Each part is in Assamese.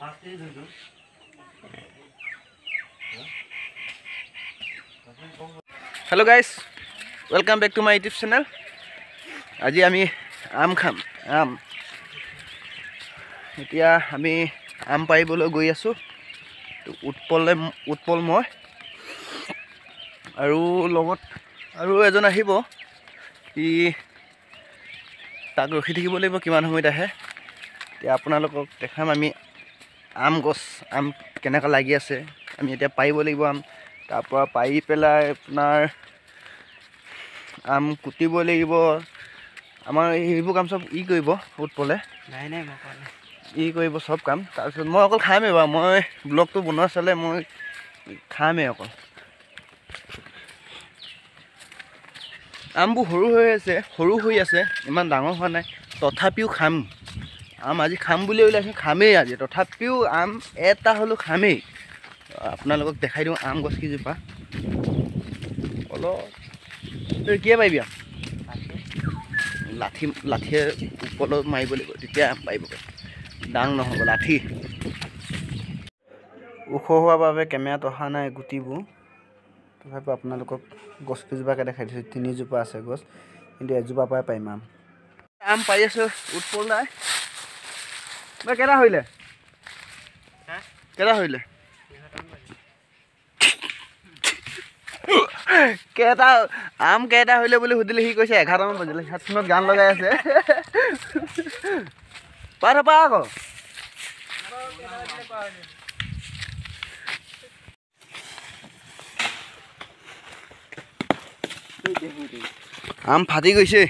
Hello guys, welcome back to my YouTube channel. आज आमी आम खाम आम এতিয়া আমি আম পাৰিবলৈ গৈ আছো। উৎপল মই আৰু লগত আৰু এজন আহিব। ই তাক ৰখি থাকিব লাগিব কিমান সময়ত আহে। এতিয়া আপোনালোকক দেখাম আমি আম গছ আম কেনেকৈ লাগি আছে। আমি এতিয়া পাৰিব লাগিব আম। তাৰ পৰা পাৰি পেলাই আপোনাৰ আম কুটিব লাগিব। আমাৰ এইবোৰ কাম চব ই কৰিব উৎপলে। নাই মই কৰা নাই। ই কৰিব চব কাম। তাৰপিছত মই অকল খামেই বাৰু। মই ব্লগটো বনোৱা চালে মই খামেই অকল। আমবোৰ সৰু হৈ আছে ইমান ডাঙৰ হোৱা নাই। তথাপিও খাম আম। আজি খাম বুলি ওলাইছোঁ, খামেই আজি। তথাপিও আম এটা হ'লেও খামেই। আপোনালোকক দেখাই দিওঁ আম গছ কেইজোপা। অলপ কিয় পাৰিবি আম? লাঠিয়ে ওপৰত মাৰিব লাগিব, তেতিয়া আম পাৰিব। ডাঙ নহ'ব লাঠি। ওখ হোৱাৰ বাবে কেমেৰাত অহা নাই গুটিবোৰ। তথাপিও আপোনালোকক গছ কেইজোপাকে দেখাই দিছোঁ। 3 জোপা আছে গছ, কিন্তু এজোপাৰ পৰাই পাৰিম আম। আম পাৰি আছোঁ উৎপল নাই। কেইটা হৈলে? কেইটা আম কেইটা হৈলে বুলি সুধিলে সি কৈছে 11টামান বাজিলে। হেডফোনত গান লগাই আছে। পাৰ আকৌ আম ফাটি গৈছে।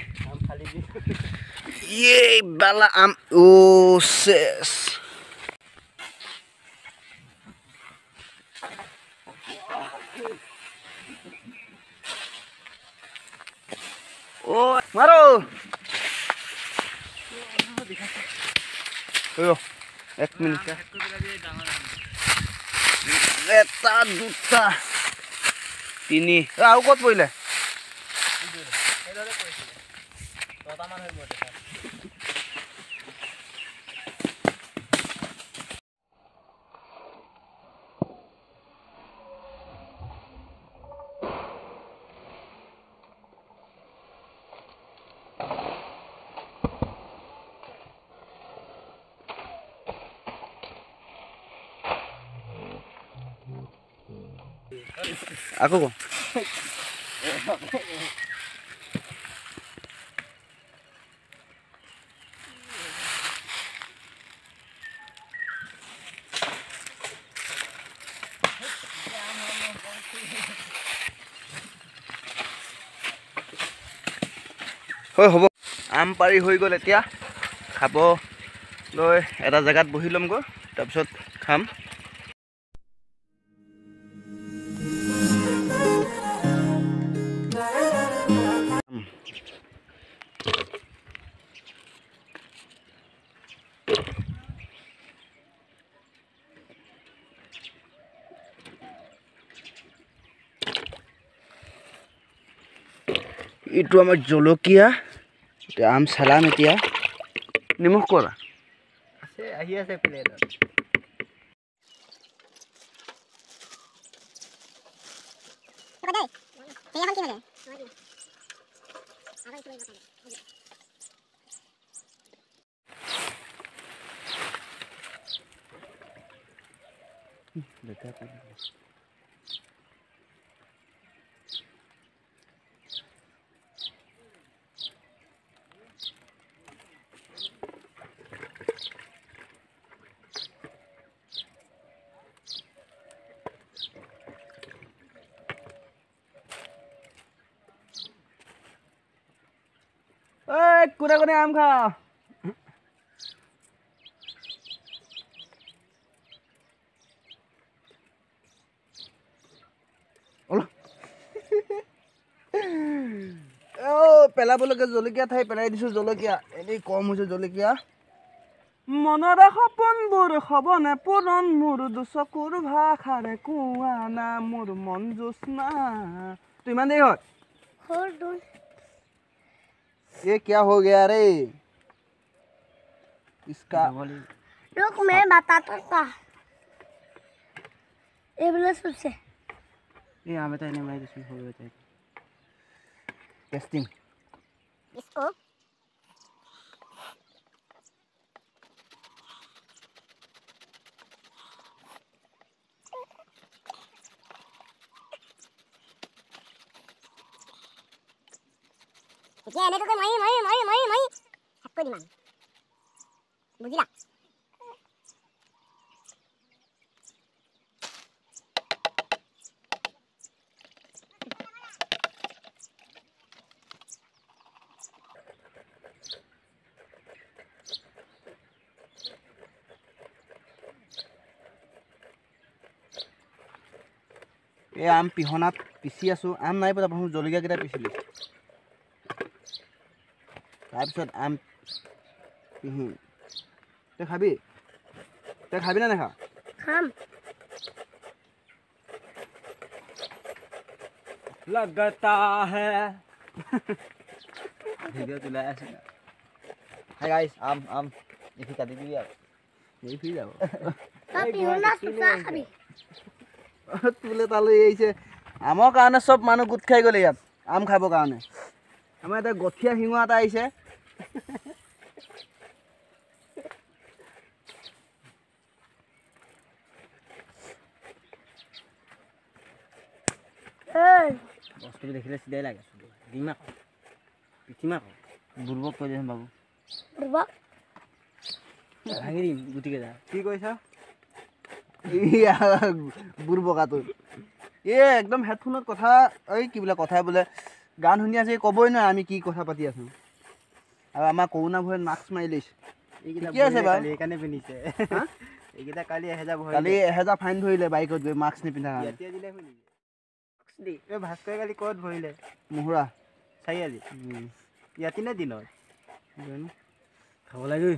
ইয়ে বালা আম ও শেষ। ও মাৰো 1 মিনিট। এটা দুটা 3 আৰু ক'ত পৰিলে? আকৌ ক হ'ব। আম পাৰি হৈ গ'ল। এতিয়া খাবলৈ এটা জেগাত বহি ল'মগৈ, তাৰপিছত খাম। এইটো আমাৰ জলকীয়া। এতিয়া আম চালাম। এতিয়া নিমখ কৰা আছে, আহি আছে প্লেটত। কোনে কোনে আম খাও? পেলাবলৈকে জলকীয়া ঠাই পেলাই দিছোঁ। জলকীয়া এনেই কম হৈছে জলকীয়া। মনৰে সপোনবোৰ হ'বনে পূৰণ, মোৰ দুচকুৰ ভাষাৰে কোৱা না, মোৰ মন জোৎস্না। তো ইমান দেৰি হ'ল? ये क्या हो गया रे इसका? रुक मैं बताता था ये बोले सबसे ये आम तो नहीं मैं तो हो गया था टेस्टिंग इसको এতিয়া এনেকৈ মাৰি মাৰি মাৰি মাৰি মাৰি শেষ কৰি দিম বুজিলা এই আম পিহনাত পিচি আছোঁ আম নাই পতা প্ৰথম জলকীয়াকেইটা পিচিলোঁ তাৰপিছত আম পিহিম তই খাবি নে নাখা খাম लगता है वीडियो तुला ऐसे हाय गाइस आम इसी काटी दी यार এই ফিৰি যাব তই পিহুনা চুচা খাবি তোলে তালৈ আহিছে আমৰ কাৰণে চব মানুহ গোট খাই গ'লে ইয়াত আম খাবৰ কাৰণে আমাৰ এটা গঠীয়া শিঙৰা এটা আহিছে এই বস্তু দেখিলে সিধাই লাগে ডিমা পিঠিমা বুৰ্বক কৈ দেন বাবু বুৰ্বক ভাঙি দিম গুটিকে যা কি কৈছা বুৰ্বকাটো একদম হেডফোনত কথা এই কি বোলে কথা বোলে গান শুনি আছে ক'বই নহয় আমি কি কথা পাতি আছোঁ আৰু আমাৰ কৰোণা ভয়ত মাস্ক মাৰি লৈছে কি আছে বাৰু এইকাৰণে পিন্ধিছে এইকেইটা কালি 1000 ভৰি কালি 1000 ফাইন ধৰিলে বাইকত গৈ মাস্ক নিপিন্ধা এতিয়া দিলে শুনি এই ভাস্কৰ কালি ক'ত ভৰিলে মুহুৰা চাৰিআলি ইয়াতে নে দিনত খাব লাগে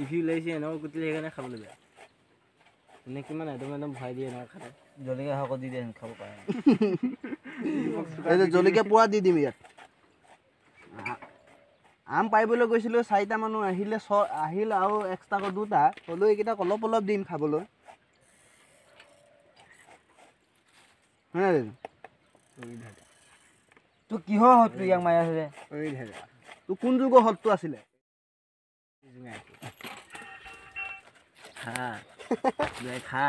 ইফি লৈছে এনেও গুটিলে সেইকাৰণে খাবলৈ বেয়া এনে কিমান একদম ভৰাই দিয়ে এনেকৈ খালে জলকীয়া শাকত দি দিয়ে খাব পাৰে জলকীয়া পোৱা দি দিম ইয়াত আম পাৰিবলৈ গৈছিলোঁ 4টা মানুহ আহিল আৰু এক্সট্ৰাকৈ 2টা হ'লেও এইকেইটাক অলপ অলপ দিম খাবলৈ তোৰ কিহৰ হতটো ইয়াক মাৰি আছে তোৰ কোন যুগৰ হতটো আছিলে খা খা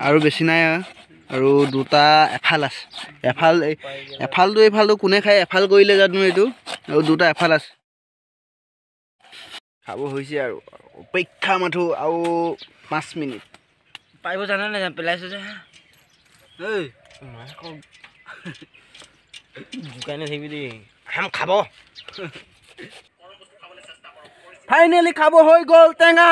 আৰু বেছি নাই আৰু 2টা এফাল আছে এফালটো কোনে খায় এফাল কৰিলে জানো এইটো আৰু 2টা এফাল আছে খাব হৈছে আৰু অপেক্ষা মাথো আৰু 5 মিনিট পাৰিব জানা নাই পেলাইছো যে জোকাই নাথাকিবি দেই খাব ফাইনেলি খাব হৈ গ'ল টেঙা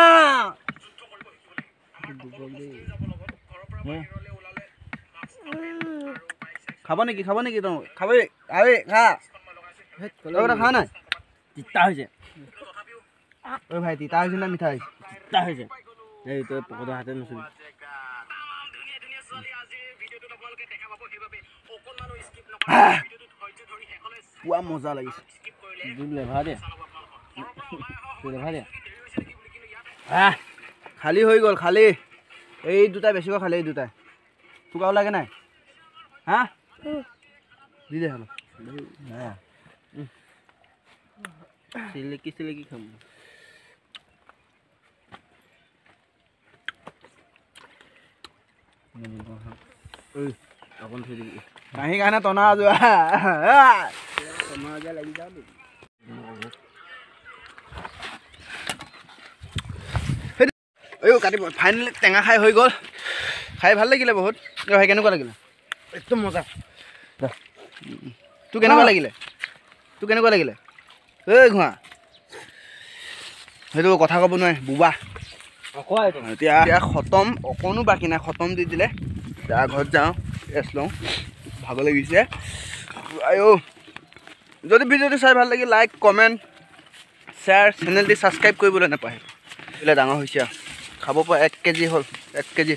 খাব নেকি তই খাবি খা খা নাই তিতা হৈছে ঐ ভাই তিতা হৈছে না মিঠা হৈছে তিতা হৈছে এই তই পকৰা হাতে নচুবি পুৰা মজা লাগিছে খালী হৈ গ'ল খালী এই 2টা বেছিকৈ খালে এই 2টাই তোক আৰু লাগে নাই হা দি দে অলপ চিলেকি খাম অকণ থৈ দিবি কাঁহী কাৰণে টনা যোৱা লাগি যাওঁ কাটিব ফাইনেলি টেঙা খাই হৈ গ'ল খাই ভাল লাগিলে বহুত ভাই কেনেকুৱা লাগিলে একদম মজা তোৰ কেনেকুৱা লাগিলে এই ঘোঁৱা সেইটো কথা ক'ব নোৱাৰে বুবা এতিয়া খতম অকণো বাকী নাই খতম দি দিলে এতিয়া ঘৰত যাওঁ ৰেষ্ট লওঁ ভাগৰ লাগিছে আইঅ' যদি ভিডিঅ'টো চাই ভাল লাগিল লাইক কমেণ্ট শ্বেয়াৰ চেনেলটি ছাবস্ক্ৰাইব কৰিবলৈ নাপাহৰিব এইবিলাক ডাঙৰ হৈছে আৰু খাব পৰা 1 কেজি হ'ল 1 কেজি